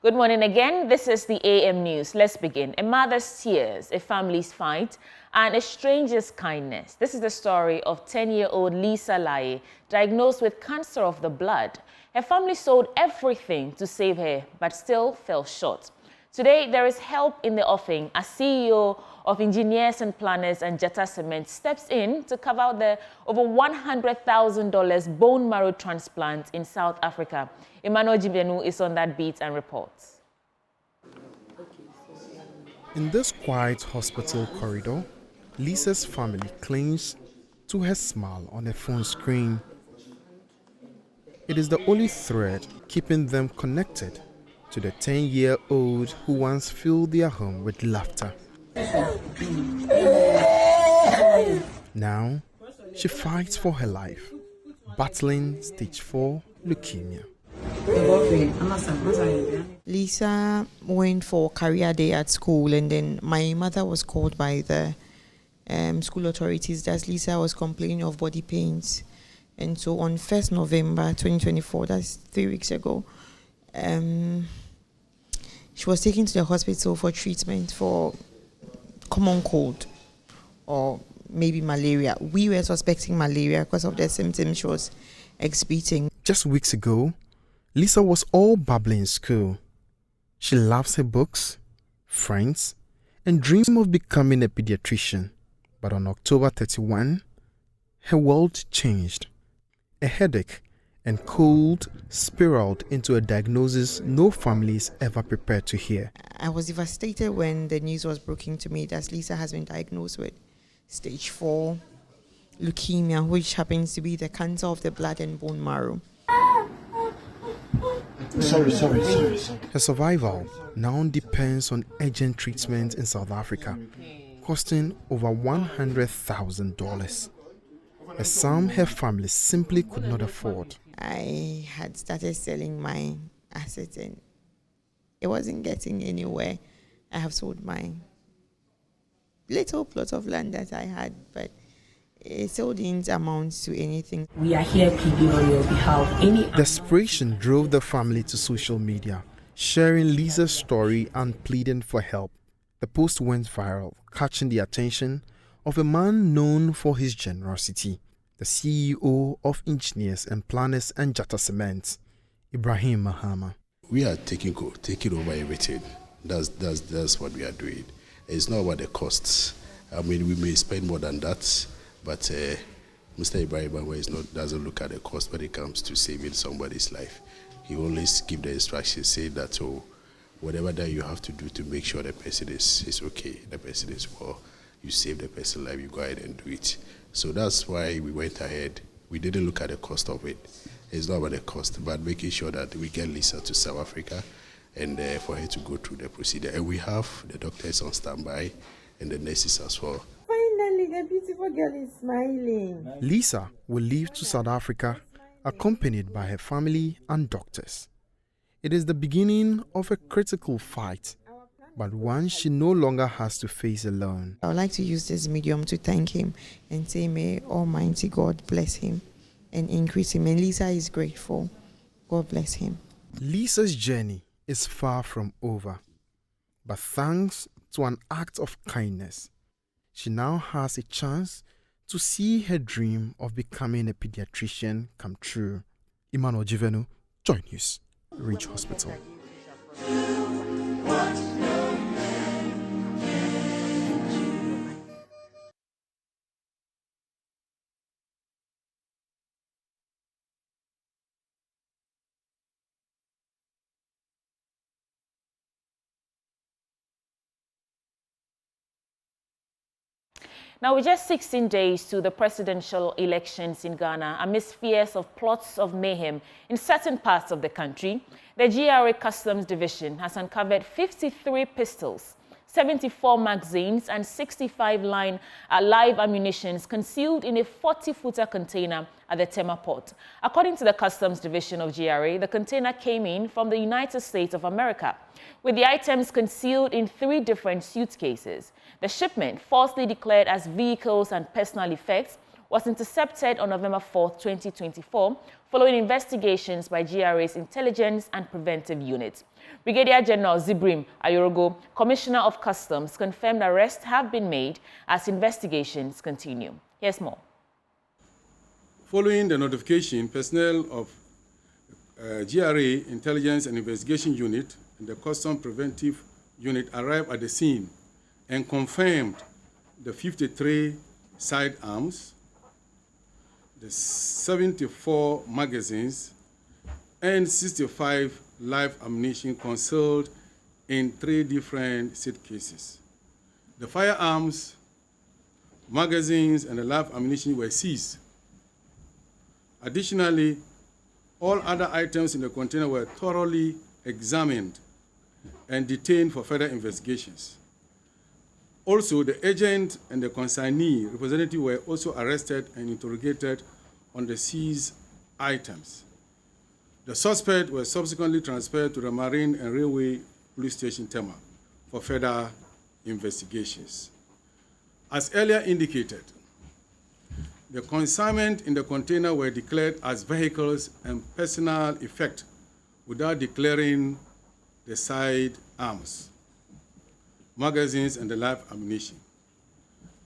Good morning again. This is the AM News. Let's begin. A mother's tears, a family's fight, and a stranger's kindness. This is the story of 10-year-old Lisa Laye, diagnosed with cancer of the blood. Her family sold everything to save her, but still fell short. Today, there is help in the offing as CEO of Engineers and Planners and Jetta Cement steps in to cover out the over $100,000 bone marrow transplant in South Africa. Emmanuel Jibenu is on that beat and reports. In this quiet hospital corridor, Lisa's family clings to her smile on her phone screen. It is the only thread keeping them connected to the 10-year-old who once filled their home with laughter. Now, she fights for her life, battling stage 4 leukemia. Lisa went for career day at school, and then my mother was called by the school authorities that Lisa was complaining of body pains. And so on 1st November 2024, that's 3 weeks ago, she was taken to the hospital for treatment for common cold or maybe malaria. We were suspecting malaria because of the symptoms she was exhibiting. Just weeks ago, Lisa was all bubbly in school. She loves her books, friends, and dreams of becoming a pediatrician. But on October 31, her world changed. A headache and cold spiraled into a diagnosis no family is ever prepared to hear. I was devastated when the news was broken to me that Lisa has been diagnosed with stage 4 leukemia, which happens to be the cancer of the blood and bone marrow. Sorry. Her survival now depends on urgent treatment in South Africa, costing over $100,000. A sum her family simply could not afford. I had started selling my assets and it wasn't getting anywhere. I have sold my little plot of land that I had, but it still didn't amount to anything. We are here pleading on your behalf. Desperation drove the family to social media, sharing Lisa's story and pleading for help. The post went viral, catching the attention of a man known for his generosity, the CEO of Engineers and Planners and Jetta Cement, Ibrahim Mahama. We are taking over everything. That's what we are doing. It's not about the costs. I mean, we may spend more than that, but Mr. Ibrahim Mahama doesn't look at the cost when it comes to saving somebody's life. He always gives the instructions, say that whatever that you have to do to make sure the person is okay, the person is well, you save the person's life, you go ahead and do it. So that's why we went ahead. We didn't look at the cost of it. It's not about the cost, but making sure that we get Lisa to South Africa and for her to go through the procedure. And we have the doctors on standby and the nurses as well. Finally, the beautiful girl is smiling. Lisa will leave to South Africa accompanied by her family and doctors. It is the beginning of a critical fight, but one she no longer has to face alone. I would like to use this medium to thank him and say, may Almighty God bless him and increase him. And Lisa is grateful. God bless him. Lisa's journey is far from over, but thanks to an act of kindness, she now has a chance to see her dream of becoming a pediatrician come true. Emmanuel Jibenu, Joy News, Ridge Hospital. Now, with just 16 days to the presidential elections in Ghana, amidst fears of plots of mayhem in certain parts of the country, the GRA Customs Division has uncovered 53 pistols, 74 magazines and 65 live ammunition concealed in a 40-footer container at the Tema port. According to the Customs Division of GRA, the container came in from the United States of America, with the items concealed in 3 different suitcases. The shipment, falsely declared as vehicles and personal effects, was intercepted on November 4, 2024, following investigations by GRA's Intelligence and Preventive Unit. Brigadier General Zibrim Ayorogo, Commissioner of Customs, confirmed arrests have been made as investigations continue. Here's more. Following the notification, personnel of GRA Intelligence and Investigation Unit and the Customs Preventive Unit arrived at the scene and confirmed the 53 sidearms, the 74 magazines, and 65 live ammunition concealed in 3 different suitcases. The firearms, magazines, and the live ammunition were seized. Additionally, all other items in the container were thoroughly examined and detained for further investigations. Also, the agent and the consignee representative were also arrested and interrogated on the seized items. The suspect was subsequently transferred to the Marine and Railway Police Station Tema for further investigations. As earlier indicated, the consignment in the container were declared as vehicles and personal effect without declaring the sidearms, magazines, and the live ammunition.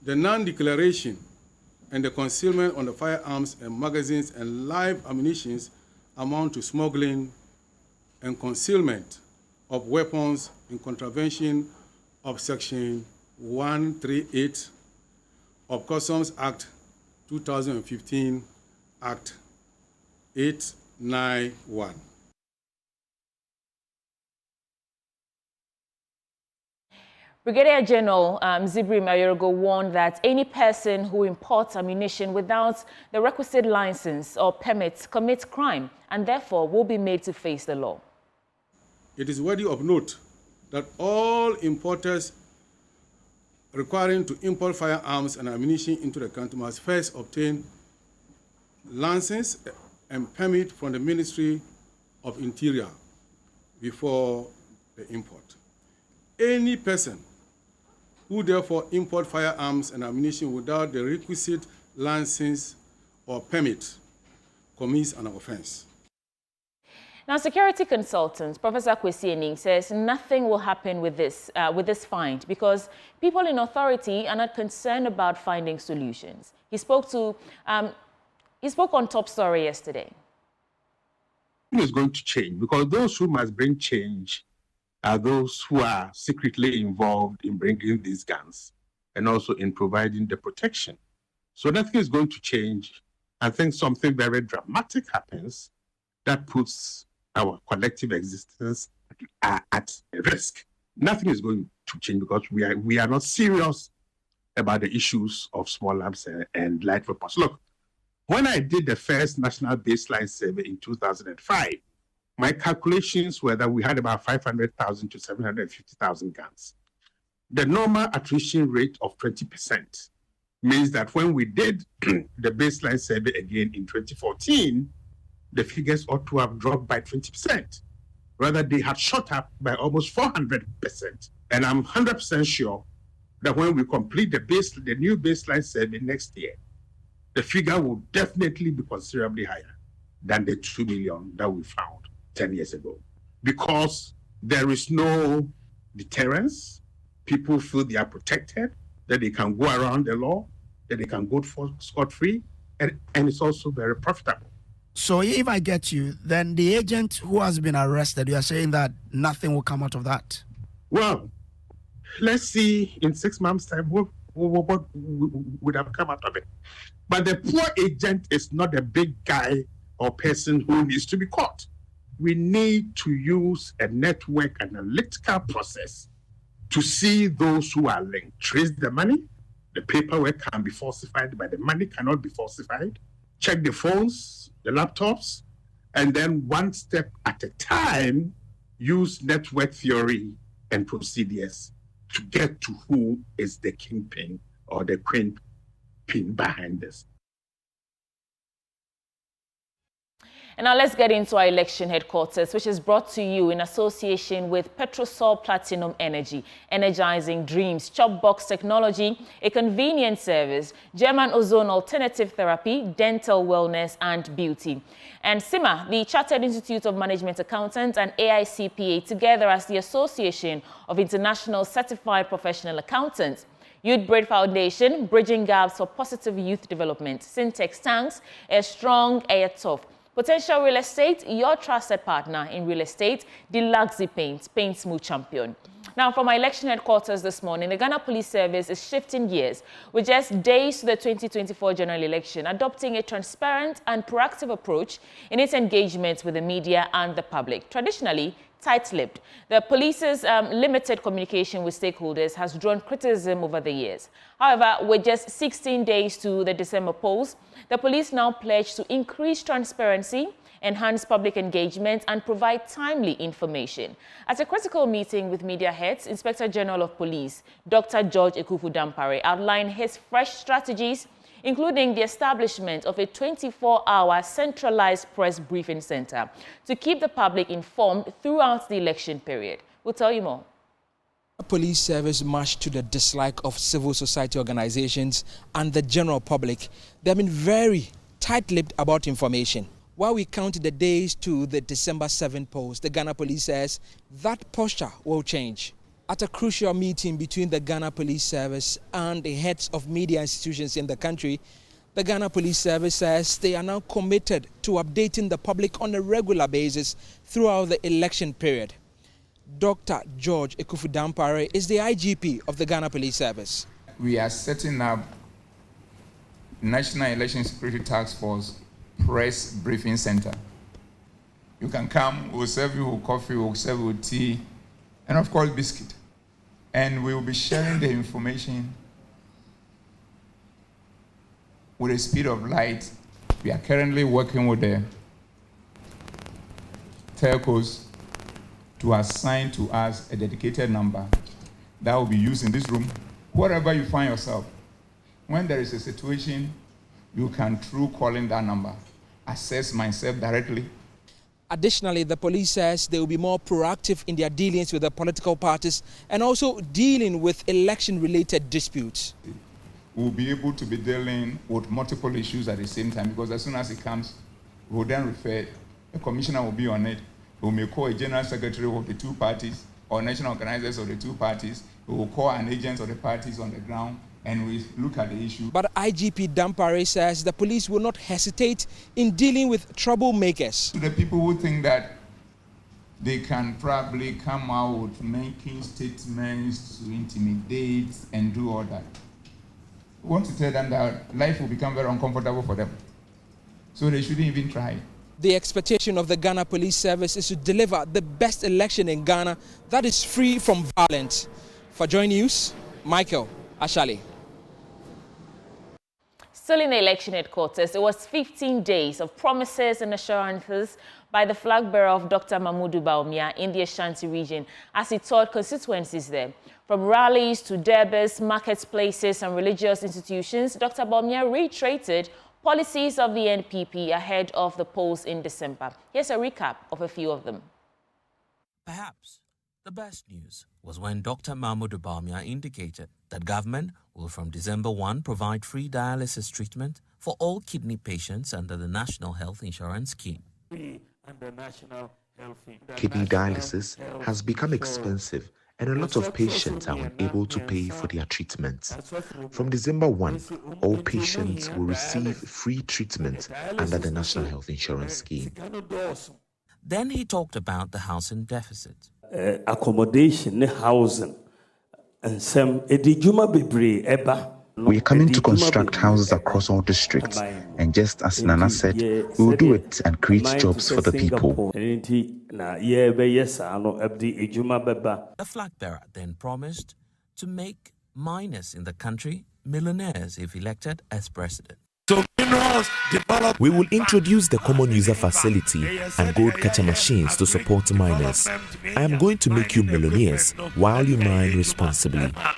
The non-declaration and the concealment on the firearms and magazines and live ammunition amount to smuggling and concealment of weapons in contravention of Section 138 of Customs Act 2015, Act 891. Brigadier General Zibrim Ayorogo warned that any person who imports ammunition without the requisite license or permit commits crime and therefore will be made to face the law. It is worthy of note that all importers requiring to import firearms and ammunition into the country must first obtain license and permit from the Ministry of Interior before the import. Any person who therefore import firearms and ammunition without the requisite license or permit commits an offense. Now, security consultant Professor Kwesi Ening says nothing will happen with this find because people in authority are not concerned about finding solutions. He spoke on Top Story yesterday. It's going to change because those who must bring change are those who are secretly involved in bringing these guns and also in providing the protection. So nothing is going to change. I think something very dramatic happens that puts our collective existence at risk. Nothing is going to change because we are not serious about the issues of small arms and light weapons. Look, when I did the first national baseline survey in 2005, my calculations were that we had about 500,000 to 750,000 guns. The normal attrition rate of 20% means that when we did the baseline survey again in 2014, the figures ought to have dropped by 20%. Rather, they had shot up by almost 400%. And I'm 100% sure that when we complete the new baseline survey next year, the figure will definitely be considerably higher than the 2 million that we found 10 years ago. Because there is no deterrence, people feel they are protected, that they can go around the law, that they can go scot-free, and it's also very profitable. So if I get you, then the agent who has been arrested, you are saying that nothing will come out of that? Well, let's see in 6 months' time what would have come out of it. But the poor agent is not a big guy or person who needs to be caught. We need to use a network analytical process to see those who are linked. Trace the money. The paperwork can be falsified, but the money cannot be falsified. Check the phones, the laptops, and then one step at a time, use network theory and procedures to get to who is the kingpin or the queen pin behind this. And now let's get into our election headquarters, which is brought to you in association with Petrosol Platinum Energy, Energizing Dreams, Chopbox Technology, a convenient service, German Ozone Alternative Therapy, Dental Wellness and Beauty. And CIMA, the Chartered Institute of Management Accountants, and AICPA, together as the Association of International Certified Professional Accountants. Youth Breed Foundation, Bridging Gaps for Positive Youth Development, Syntex Tanks, A Strong, A Tough. Potential Real Estate, your trusted partner in real estate, the Luxy Paint, Paint Smooth Champion. Now, from our election headquarters this morning, the Ghana Police Service is shifting gears with just days to the 2024 general election, adopting a transparent and proactive approach in its engagement with the media and the public. Traditionally tight-lipped, the police's limited communication with stakeholders has drawn criticism over the years. However, with just 16 days to the December polls, the police now pledge to increase transparency, enhance public engagement, and provide timely information. At a critical meeting with media heads, Inspector General of Police, Dr. George Ekufu-Dampare, outlined his fresh strategies, including the establishment of a 24-hour centralized press briefing center to keep the public informed throughout the election period. We'll tell you more. The police service marched to the dislike of civil society organizations and the general public. They have been very tight-lipped about information. While we count the days to the December 7 polls, the Ghana Police says that posture will change. At a crucial meeting between the Ghana Police Service and the heads of media institutions in the country, the Ghana Police Service says they are now committed to updating the public on a regular basis throughout the election period. Dr. George Ekufu-Dampare is the IGP of the Ghana Police Service. We are setting up National Election Security Task Force Press Briefing Center. You can come, we'll serve you with coffee, we'll serve you with tea, and of course biscuit. And we will be sharing the information with the speed of light. We are currently working with the telcos to assign to us a dedicated number that will be used in this room. Wherever you find yourself, when there is a situation, you can, through calling that number, assess myself directly. Additionally, the police says they will be more proactive in their dealings with the political parties and also dealing with election-related disputes. We'll be able to be dealing with multiple issues at the same time, because as soon as it comes, we'll then refer, a commissioner will be on it. We may call a general secretary of the two parties or national organizers of the two parties. We will call an agent of the parties on the ground, and we look at the issue. But IGP Dampare says the police will not hesitate in dealing with troublemakers. To the people who think that they can probably come out with making statements to intimidate and do all that, we want to tell them that life will become very uncomfortable for them. So they shouldn't even try. The expectation of the Ghana Police Service is to deliver the best election in Ghana that is free from violence. For Joy News, Michael Ashali. Still in the election headquarters, it was 15 days of promises and assurances by the flag bearer of Dr. Mamudu Bawumia in the Ashanti region as he toured constituencies there. From rallies to derbys, marketplaces and religious institutions, Dr. Bawumia reiterated policies of the NPP ahead of the polls in December. Here's a recap of a few of them. Perhaps the best news was when Dr. Mamudu Bawumia indicated that government will from December 1 provide free dialysis treatment for all kidney patients under the National Health Insurance Scheme. Kidney dialysis has become expensive and a lot of patients are unable to pay for their treatments. From December 1, all patients will receive free treatment under the National Health Insurance Scheme. Then he talked about the housing deficit. Accommodation, housing, and some edijuma bebre eba. We are coming to construct houses across all districts, and just as Nana said, we will do it and create jobs for the people. The flag bearer then promised to make miners in the country millionaires if elected as president. We will introduce the common user facility and gold catcher machines to support miners. I am going to make you millionaires while you mine responsibly. I'm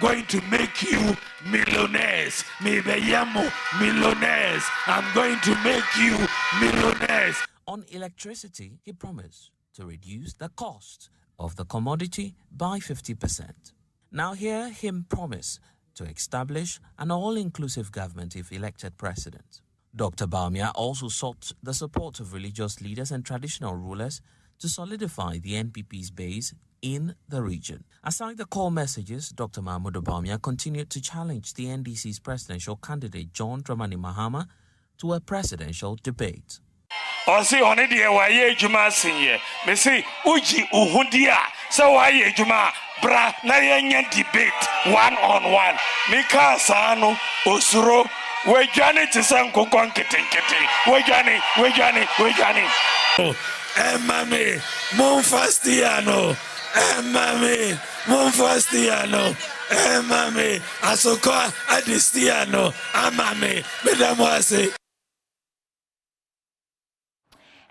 going to make you millionaires. Millionaires. I'm going to make you millionaires. On electricity, he promised to reduce the cost of the commodity by 50%. Now hear him promise to establish an all-inclusive government if elected president. Dr. Bawumia also sought the support of religious leaders and traditional rulers to solidify the NPP's base in the region. Aside the call messages, Dr. Mahmoud Bawumia continued to challenge the NDC's presidential candidate John Dramani Mahama to a presidential debate. Osi oni die waye juma sinye. Me say uji uhudia so waye juma bra na yenye debate one on one. Mika sanu osuro wejani tisanko konketenkete. Wejani. Mami Monfastiano. Mami Monfastiano. Mami Asoko Adistiano. Mami Medamwase.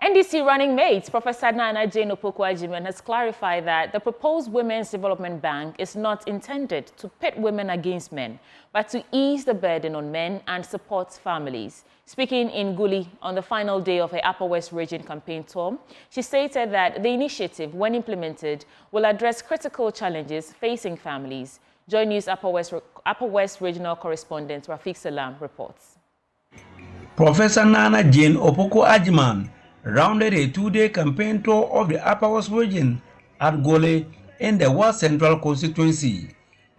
NDC running mate, Professor Nana Jane Opoku-Agyeman, has clarified that the proposed Women's Development Bank is not intended to pit women against men, but to ease the burden on men and support families. Speaking in Guli on the final day of her Upper West Region campaign tour, she stated that the initiative, when implemented, will address critical challenges facing families. Joy News Upper West Regional Correspondent Rafiq Salam reports. Professor Nana Jane Opoku-Agyeman rounded a two-day campaign tour of the Upper West region at Gole in the West Central constituency.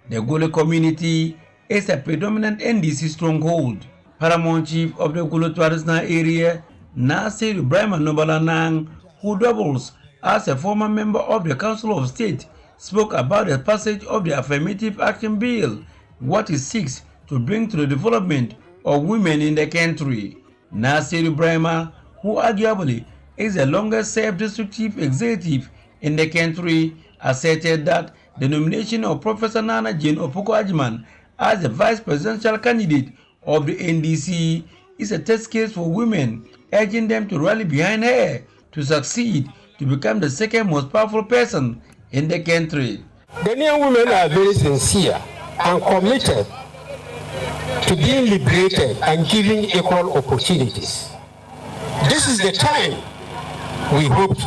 The Gole community is a predominant NDC stronghold. Paramount Chief of the Gole traditional area, Nasir Ibrahim Nobalanang, who doubles as a former member of the Council of State, spoke about the passage of the Affirmative Action Bill, what it seeks to bring to the development of women in the country. Nasir Ibrahim, who arguably is the longest-served district chief executive in the country, asserted that the nomination of Professor Nana Jane Opoku-Agyeman as the vice presidential candidate of the NDC is a test case for women, urging them to rally behind her to succeed to become the second most powerful person in the country. Ghanaian women are very sincere and committed to being liberated and given equal opportunities. This is the time we hope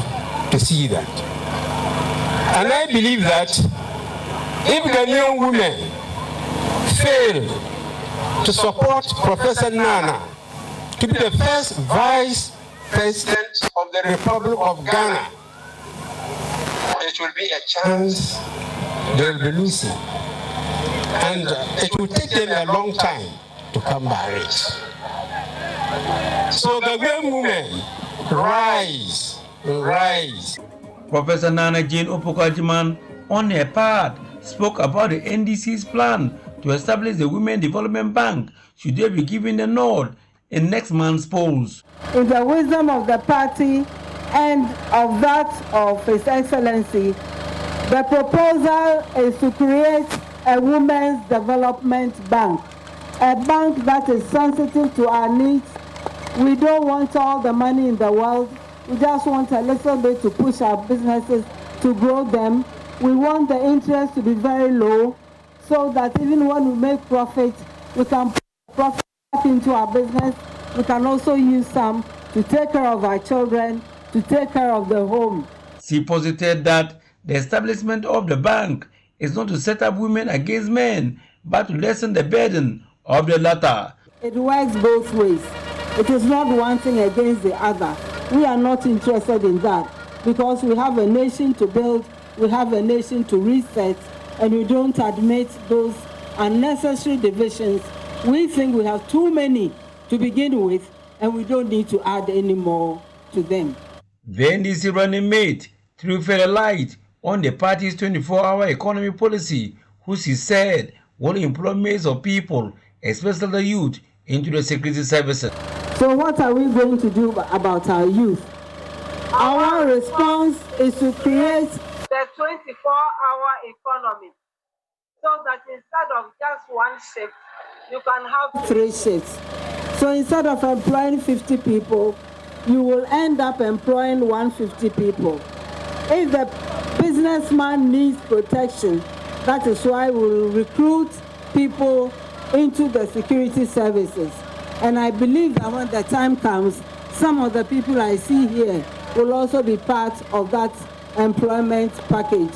to see that. And I believe that if Ghanaian women fail to support Professor Nana to be the first vice president of the Republic of Ghana, it will be a chance they will be losing. And it will take them a long time to come by it. So the women rise. Professor Nana Jane Opoku-Agyeman, on her part, spoke about the NDC's plan to establish the Women Development Bank should they be given the nod in next month's polls. In the wisdom of the party and of that of His Excellency, the proposal is to create a Women's Development Bank, a bank that is sensitive to our needs. We don't want all the money in the world. We just want a little bit to push our businesses, to grow them. We want the interest to be very low so that even when we make profit, we can put profit back into our business. We can also use some to take care of our children, to take care of the home. She posited that the establishment of the bank is not to set up women against men, but to lessen the burden of the latter. It works both ways. It is not one thing against the other. We are not interested in that because we have a nation to build, we have a nation to reset, and we don't admit those unnecessary divisions. We think we have too many to begin with, and we don't need to add any more to them. The NDC running mate threw further light on the party's 24-hour economy policy, which he said will employ millions of people, especially the youth, into the security services. So what are we going to do about our youth? Our response is to create the 24-hour economy so that instead of just one shift, you can have 3 shifts. So instead of employing 50 people, you will end up employing 150 people. If the businessman needs protection, that is why we will recruit people into the security services. And I believe that when the time comes, some of the people I see here will also be part of that employment package.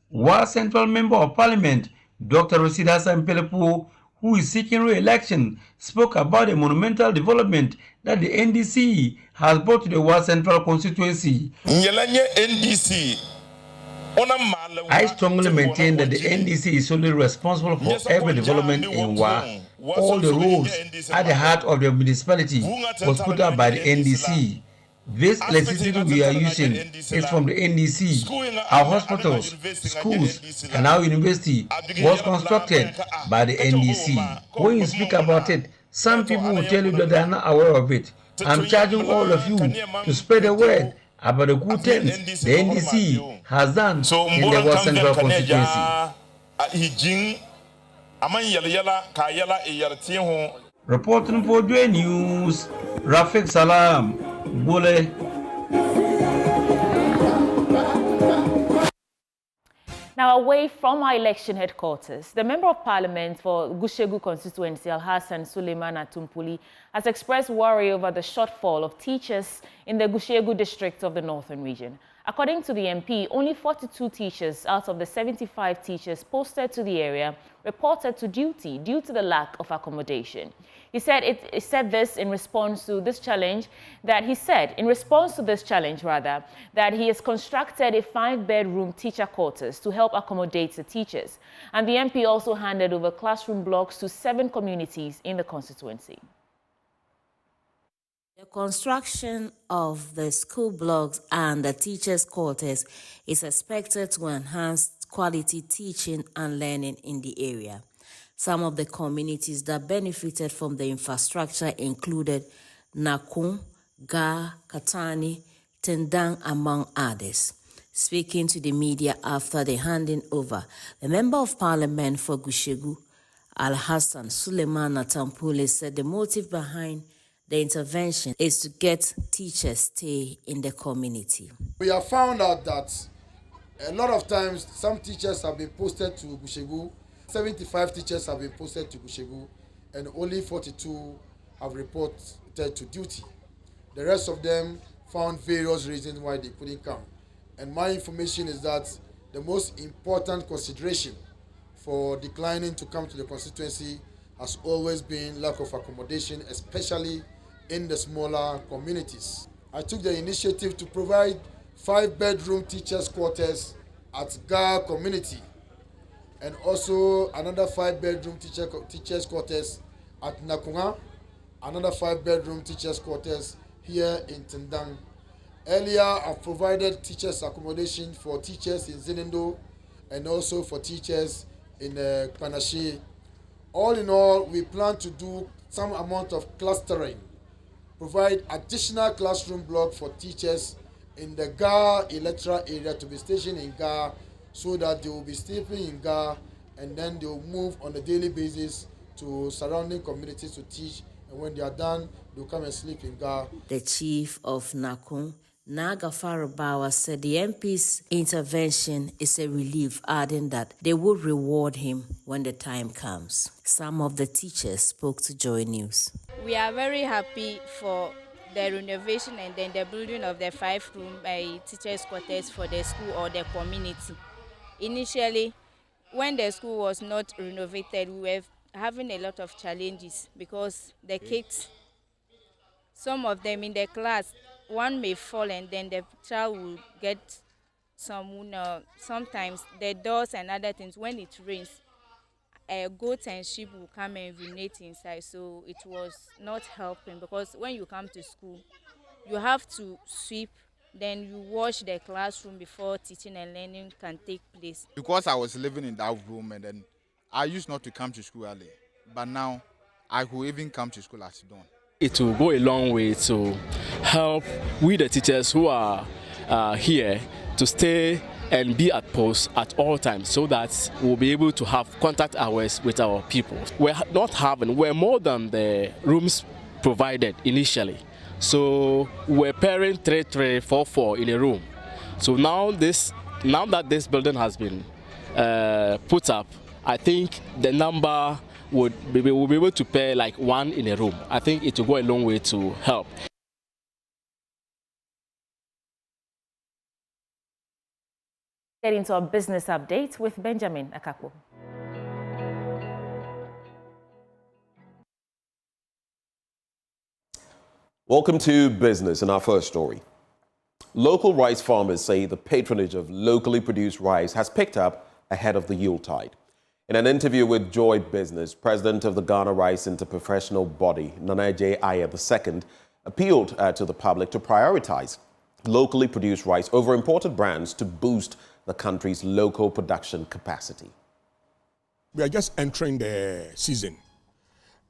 While Central Member of Parliament, Dr. Rosida Sampelepu, who is seeking re-election, spoke about the monumental development that the NDC has brought to the Ward Central constituency. I strongly maintain that the NDC is solely responsible for every development in Wa. All the roads at the heart of the municipality was put up by the NDC. This electricity we are using is from the NDC. Our hospitals, schools, and our university was constructed by the NDC. When you speak about it, some people will tell you that they are not aware of it. I'm charging all of you to spread the word about the good things the NDC has done in the West Central constituency. Reporting for GRA News, Rafik Salam, Bole. Now, away from our election headquarters, the Member of Parliament for Gushegu constituency, Al-Hassan Suleiman Atumpuli, has expressed worry over the shortfall of teachers in the Gushegu district of the Northern region. According to the MP, only 42 teachers out of the 75 teachers posted to the area reported to duty due to the lack of accommodation. He said this in response to this challenge that he has constructed a 5-bedroom teacher quarters to help accommodate the teachers. And the MP also handed over classroom blocks to 7 communities in the constituency. The construction of the school blocks and the teachers' quarters is expected to enhance quality teaching and learning in the area. Some of the communities that benefited from the infrastructure included Nakun, Ga, Katani, Tendang, among others. Speaking to the media after the handing over, the Member of Parliament for Gushegu, Al-Hassan Suleiman Atumpuli, said the motive behind the intervention is to get teachers stay in the community. We have found out that a lot of times some teachers have been posted to Gushegu. 75 teachers have been posted to Gushegu, and only 42 have reported to duty. The rest of them found various reasons why they couldn't come. And my information is that the most important consideration for declining to come to the constituency has always been lack of accommodation, especially in the smaller communities. I took the initiative to provide 5-bedroom teachers' quarters at Ga community, and also another 5-bedroom teachers' quarters at Nakunga, another 5-bedroom teachers' quarters here in Tendang. Earlier, I've provided teachers' accommodation for teachers in Zinendo and also for teachers in Panashi. All in all, we plan to do some amount of clustering, provide additional classroom block for teachers in the Ga electoral area to be stationed in Ga, so that they will be sleeping in Ga, and then they will move on a daily basis to surrounding communities to teach, and when they are done, they'll come and sleep in Ga. The chief of Nakun, Nagafaro Bawa, said the MP's intervention is a relief, adding that they will reward him when the time comes. Some of the teachers spoke to Joy News. We are very happy for the renovation and then the building of the 5-room teachers' quarters for the school or the community. Initially, when the school was not renovated, we were having a lot of challenges because the kids, some of them in the class, one may fall and then the child will get sometimes the doors and other things. When it rains, goats and sheep will come and urinate inside. So it was not helping, because when you come to school, you have to sweep, then you wash the classroom before teaching and learning can take place. Because I was living in that room, and then I used not to come to school early, but now I could even come to school at dawn. It will go a long way to help with the teachers who are here to stay and be at post at all times so that we'll be able to have contact hours with our people. We're more than the rooms provided initially. So we're pairing 3, 3, 4, 4 in a room. So now that this building has been put up, I think the number we'll be able to pair like 1 in a room. I think it will go a long way to help. Get into our business update with Benjamin Akapo. Welcome to Business and our first story. Local rice farmers say the patronage of locally produced rice has picked up ahead of the Yuletide. In an interview with Joy Business, President of the Ghana Rice Interprofessional Body, Nana J. Ayer II, appealed to the public to prioritize locally produced rice over imported brands to boost the country's local production capacity. We are just entering the season,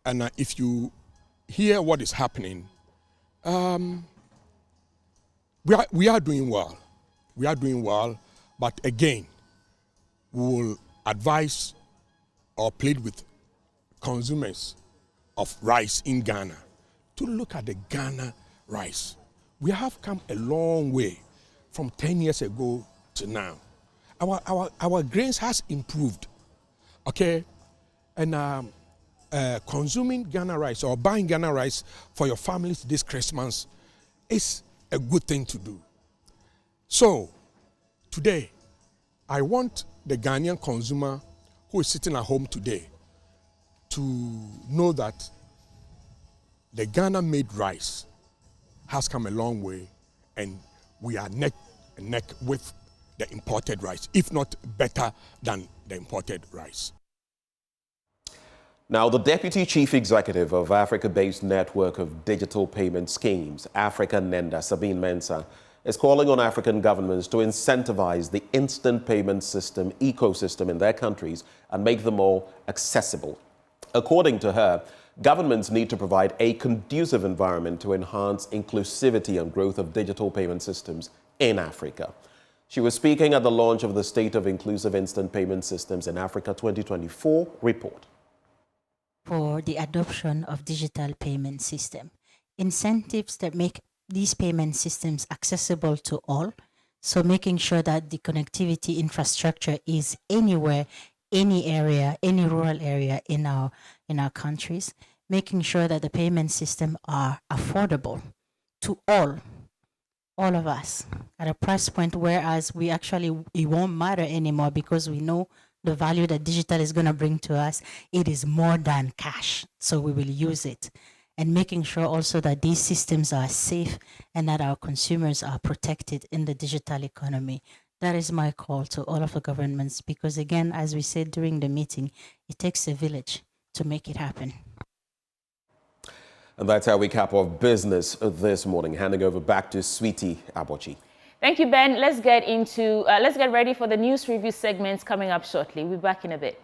and if you hear what is happening, we are doing well. We are doing well, but again, we will advise or plead with consumers of rice in Ghana to look at the Ghana rice. We have come a long way from 10 years ago to now. Our grains has improved, okay? And consuming Ghana rice or buying Ghana rice for your families this Christmas is a good thing to do. So today, I want the Ghanaian consumer who is sitting at home today to know that the Ghana-made rice has come a long way, and we are neck and neck with the imported rice, if not better than the imported rice. Now, the Deputy Chief Executive of Africa-based Network of Digital Payment Schemes, Africa NENDA, Sabine Mensah, is calling on African governments to incentivize the instant payment system ecosystem in their countries and make them more accessible. According to her, governments need to provide a conducive environment to enhance inclusivity and growth of digital payment systems in Africa. She was speaking at the launch of the State of Inclusive Instant Payment Systems in Africa 2024 report. For the adoption of digital payment system, incentives that make these payment systems accessible to all, so making sure that the connectivity infrastructure is anywhere, any area, any rural area in our countries, making sure that the payment system are affordable to all of us at a price point, whereas it won't matter anymore because we know the value that digital is going to bring to us. It is more than cash, so we will use it. And making sure also that these systems are safe and that our consumers are protected in the digital economy. That is my call to all of the governments, because again, as we said during the meeting, it takes a village to make it happen. And that's how we cap off business this morning. Handing over back to Sweetie Abochi. Thank you, Ben. Let's get ready for the news review segments coming up shortly. We'll be back in a bit.